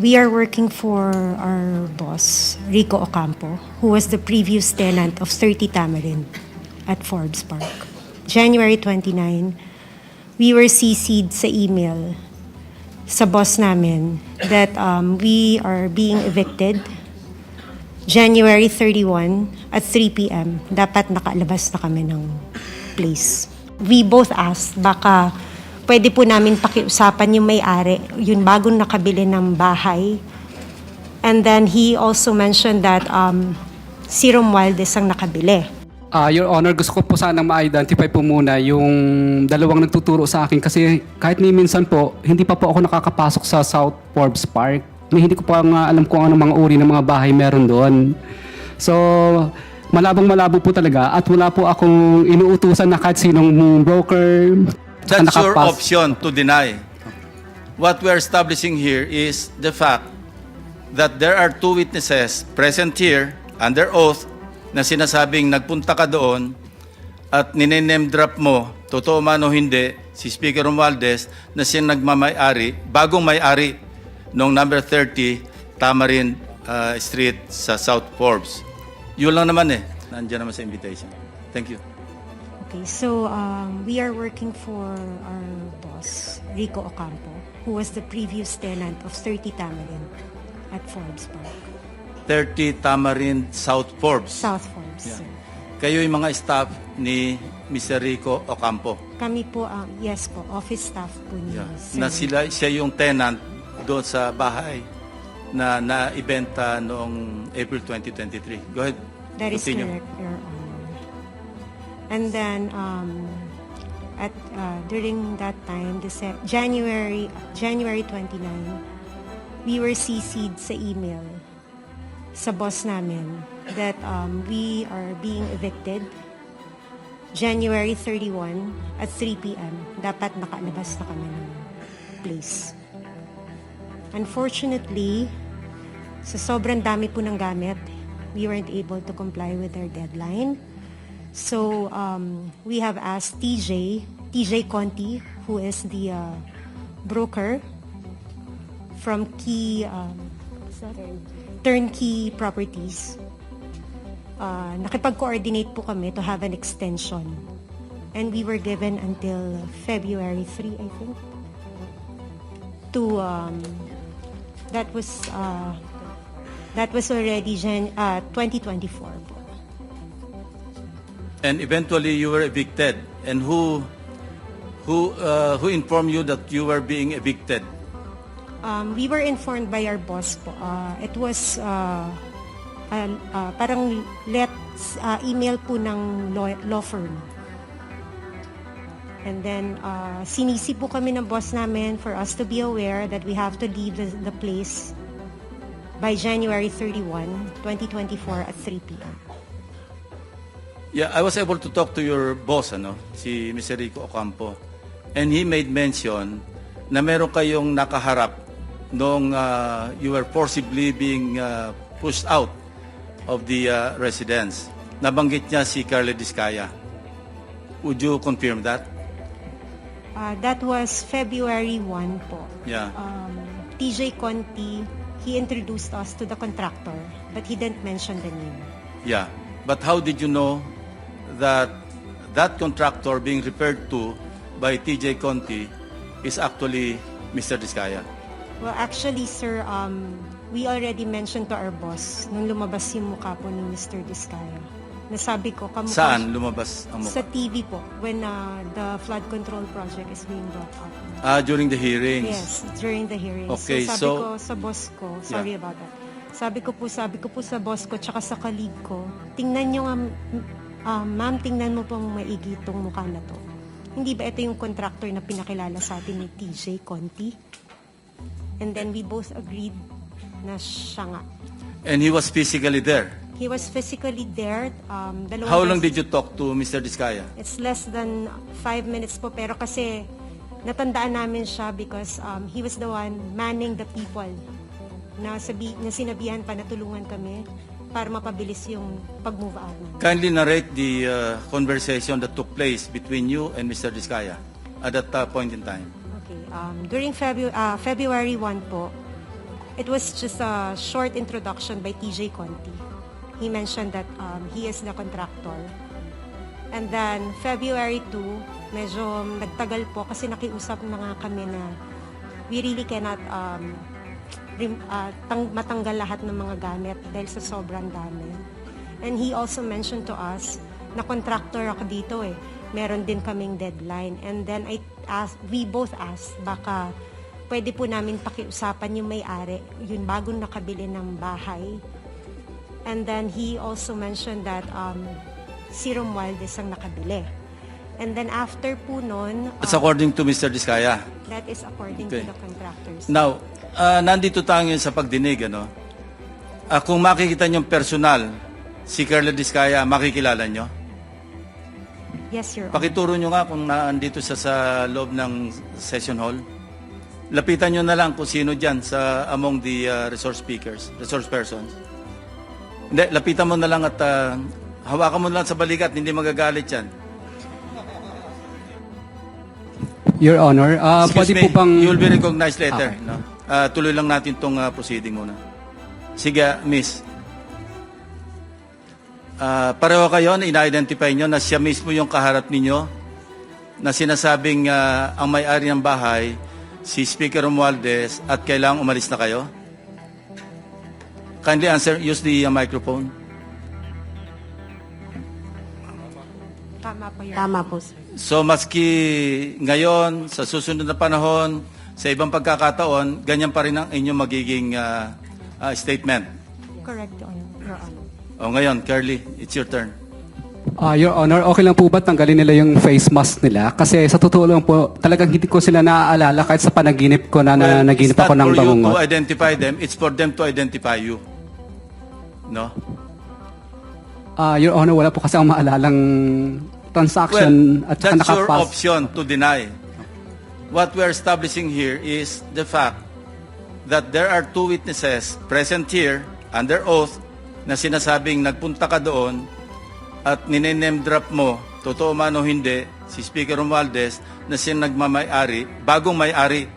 We are working for our boss, Rico Ocampo, who was the previous tenant of 30 Tamarind at Forbes Park. January 29, we were CC'd sa email sa boss namin that we are being evicted. January 31 at 3 p.m. Dapat nakalabas na kami ng place. We both asked, baka pwede po namin pakiusapan yung may-ari, yung bagong nakabili ng bahay. And then he also mentioned that si Romualdez ang nakabili. Your Honor, gusto ko po sanang ma-identify po muna yung dalawang nagtuturo sa akin kasi kahit ni minsan po, hindi pa po ako nakakapasok sa South Forbes Park. Hindi ko pa nga alam kung anong mga uri ng mga bahay meron doon. So, malabong-malabo po talaga at wala po akong inuutusan na kahit sinong broker. That's your option to deny. What we are establishing here is the fact that there are two witnesses present here under oath na sinasabing nagpunta ka doon at nine-name drop mo, totoo man o hindi, si Speaker Romualdez na siya nagmamay-ari, bagong may-ari noong number 30 Tamarind Street sa South Forbes. Yun lang naman nandiyan naman sa invitation. Thank you. Okay, so we are working for our boss, Rico Ocampo, who was the previous tenant of 30 Tamarind at Forbes Park. 30 Tamarind South Forbes. South Forbes, Yeah. sir. Kayo yung mga staff ni Mr. Rico Ocampo. Kami po, yes po, office staff po niya. sir. Na siya yung tenant doon sa bahay na naibenta noong April 2023. Go ahead. That is Continue. correct, Your Honor. And then, during that time, January 29, we were CC'd sa email sa boss namin that we are being evicted. January 31 at 3 p.m. Dapat nakalabas na kami ng place. Unfortunately, sa sobrang dami po ng gamit, we weren't able to comply with our deadline. So, we have asked TJ Conti, who is the broker from Turnkey Properties. Nakipag-coordinate po kami to have an extension. And we were given until February 3, I think, to that was already 2024 po. And eventually you were evicted. And who informed you that you were being evicted? We were informed by our boss po. It was parang email po ng law firm. And then sinisi po kami ng boss namin for us to be aware that we have to leave the place by January 31, 2024 at 3 p.m. Yeah, I was able to talk to your boss, si Mr. Rico Ocampo. And he made mention na meron kayong nakaharap nung you were forcibly being pushed out of the residence. Nabanggit niya si Carla Discaya. Would you confirm that? That was February 1 po. Yeah. TJ Conti, he introduced us to the contractor, but he didn't mention the name. Yeah. But how did you know that that contractor being referred to by TJ Conti is actually Mr. Discaya? Well, actually, sir, we already mentioned to our boss nung lumabas yung mukha po ni Mr. Discaya. Nasabi ko, kamukha Saan lumabas ang sa mukha? TV po, when the flood control project is being brought up. During the hearings. Yes, during the hearings. Okay, so sabi so- ko sa boss ko, sorry about that. Sabi ko po sa boss ko, tsaka sa colleague ko, tingnan nyo nga, ma'am, tingnan mo pong maigi itong mukha na to. Hindi ba ito yung contractor na pinakilala sa atin ni TJ Conti? And then we both agreed na siya nga. And he was physically there. He was physically there. How long did you talk to Mr. Discaya? It's less than 5 minutes po, pero kasi natandaan namin siya because he was the one manning the people na sinabihan pa na tulungan kami para mapabilis yung pag-move out. Kindly narrate the conversation that took place between you and Mr. Discaya at that point in time. Okay. during February 1 po, it was just a short introduction by TJ Conti. He mentioned that he is the contractor. And then February 2, medyo nagtagal po kasi nakiusap na nga kami na we really cannot matanggal lahat ng mga gamit dahil sa sobrang dami. And he also mentioned to us na contractor ako dito eh. Meron din kaming deadline. And then we both asked, baka pwede po namin pakiusapan yung may-ari, yung bagong nakabili ng bahay. And then he also mentioned that si Romualdez ang nakabili. And then after po nun, That's according to Mr. Diskaya. that is according Okay. to the contractors. Now, nandito tayo ngayon sa pagdinig, ano? Kung makikita niyo personal, si Carla Diskaya, makikilala niyo? Yes, Your Honor. Pakituro niyo nga kung naandito sa loob ng session hall. Lapitan niyo na lang kung sino dyan sa among the resource persons. Hindi, lapitan mo na lang at hawakan mo na lang sa balikat, hindi magagalit yan. Your Honor, Excuse pwede me, po bang... you will be recognized later. Okay. No? Tuloy lang natin itong proceeding muna. Sige, miss. Pareho kayo na ina-identify nyo na siya mismo yung kaharap ninyo na sinasabing ang may-ari ng bahay, si Speaker Romualdez, at kailangang umalis na kayo? Kindly answer, use the microphone. Tama po, Your Tama po, sir. So maski ngayon, sa susunod na panahon, sa ibang pagkakataon, ganyan pa rin ang inyong magiging statement. Correct, Your Honor. O ngayon, Curly, it's your turn. Your Honor, okay lang po ba tanggalin nila yung face mask nila? Kasi sa totoo lang po, talagang hindi ko sila naaalala kahit sa panaginip ko na naginip ako ng It's not for you to bangungot. identify them, it's for them to identify you. No? Your Honor, wala po kasi akong maalalang transaction at saka that's your nakapas. option to deny. What we're establishing here is the fact that there are two witnesses present here under oath na sinasabing nagpunta ka doon at nine-name drop mo, totoo man o hindi, si Speaker Romualdez na siya nagmamay-ari, bagong may-ari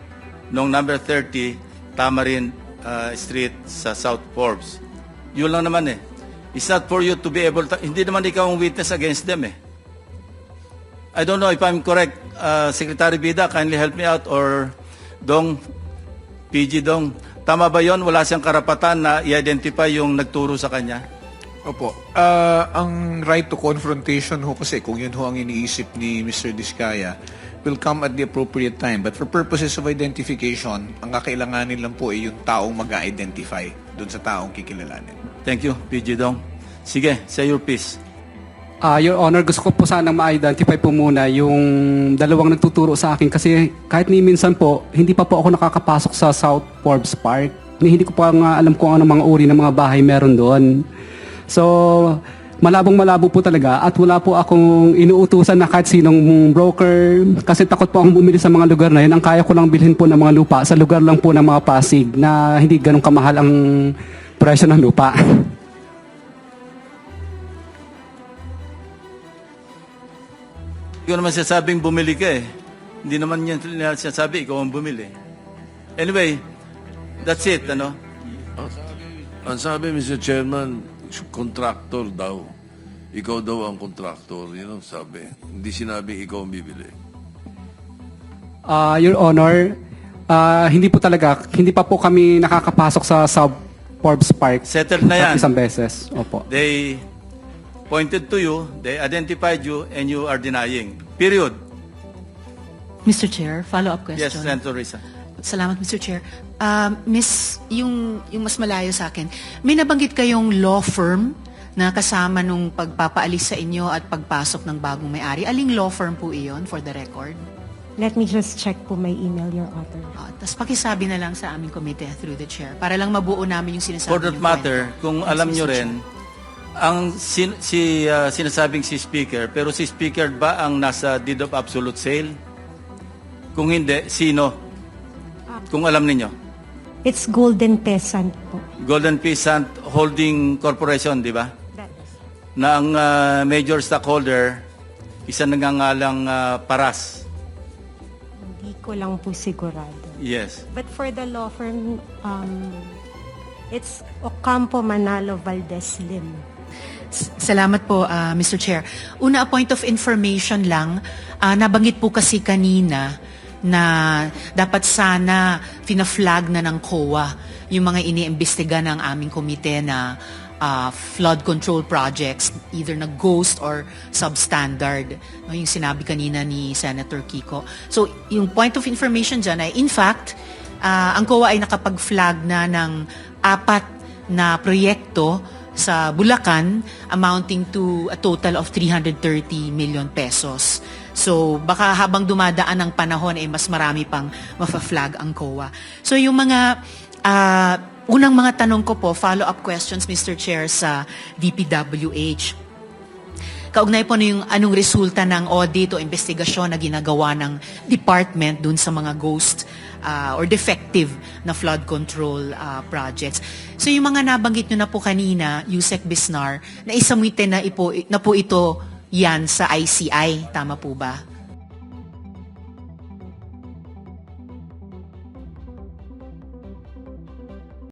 noong number 30 Tamarin Street sa South Forbes. Yun lang naman eh. It's not for you to be able to, hindi naman ikaw ang witness against them eh. I don't know if I'm correct. Secretary Bida, kindly help me out, or Dong, PG Dong. Tama ba yon? Wala siyang karapatan na i-identify yung nagturo sa kanya? Opo. Ang right to confrontation ho kasi, kung yun ho ang iniisip ni Mr. Diskaya, will come at the appropriate time. But for purposes of identification, ang kakailanganin lang po ay yung taong mag-identify dun sa taong kikilalanin. Thank you, PG Dong. Sige, say your piece. Your Honor, gusto ko po sanang ma-identify po muna yung dalawang nagtuturo sa akin kasi kahit ni minsan po, hindi pa po ako nakakapasok sa South Forbes Park. Hindi ko pa nga alam kung ano mga uri ng mga bahay meron doon. So, malabong-malabo po talaga at wala po akong inuutusan na kahit sinong broker kasi takot po akong bumili sa mga lugar na yun. Ang kaya ko lang bilhin po ng mga lupa sa lugar lang po ng mga Pasig na hindi ganun kamahal ang presyo ng lupa. Hindi ko naman sasabing bumili ka eh. Hindi naman yan sinasabi, ikaw ang bumili. Anyway, that's it, ano? Ang sabi, Mr. Chairman, contractor daw. Ikaw daw ang contractor. Yun ang sabi. Hindi sinabi ikaw ang bibili. Your Honor, hindi po talaga, hindi pa po kami nakakapasok sa South Forbes Park. Settled na yan. Isang beses. Opo. They pointed to you, they identified you, and you are denying. Period. Mr. Chair, follow-up question. Yes, Senator Risa. Salamat, Mr. Chair. Miss, yung mas malayo sa akin, may nabanggit kayong law firm na kasama nung pagpapaalis sa inyo at pagpasok ng bagong may-ari. Aling law firm po iyon, for the record? Let me just check po my email, Your Honor. Tapos pakisabi na lang sa aming committee through the chair para lang mabuo namin yung sinasabi For that niyong matter, kwento. kung Yes, alam Mr. nyo Chair. rin, ang sinasabing si Speaker, pero si Speaker ba ang nasa deed of absolute sale? Kung hindi, sino? Kung alam ninyo. It's Golden Peasant po. Golden Peasant Holding Corporation, di ba? Na ang major stockholder, isa nangangalang Paras. Hindi ko lang po sigurado. Yes. But for the law firm, it's Ocampo Manalo Valdez Lim. Salamat po, Mr. Chair. Una, a point of information lang. Nabanggit po kasi kanina na dapat sana fina-flag na ng COA yung mga iniimbestiga ng aming komite na flood control projects, either na ghost or substandard. No, yung sinabi kanina ni Senator Kiko. So, yung point of information dyan ay, in fact, ang COA ay nakapag-flag na ng 4 na proyekto sa Bulacan amounting to a total of 330 million pesos. So, baka habang dumadaan ang panahon, mas marami pang mafa-flag ang COA. So, yung mga unang mga tanong ko po, follow-up questions, Mr. Chair, sa DPWH. Kaugnay po yung anong resulta ng audit o investigasyon na ginagawa ng department dun sa mga ghost or defective na flood control projects. So yung mga nabanggit nyo na po kanina, Yusek Bisnar, na isamite na po ito yan sa ICI. Tama po ba?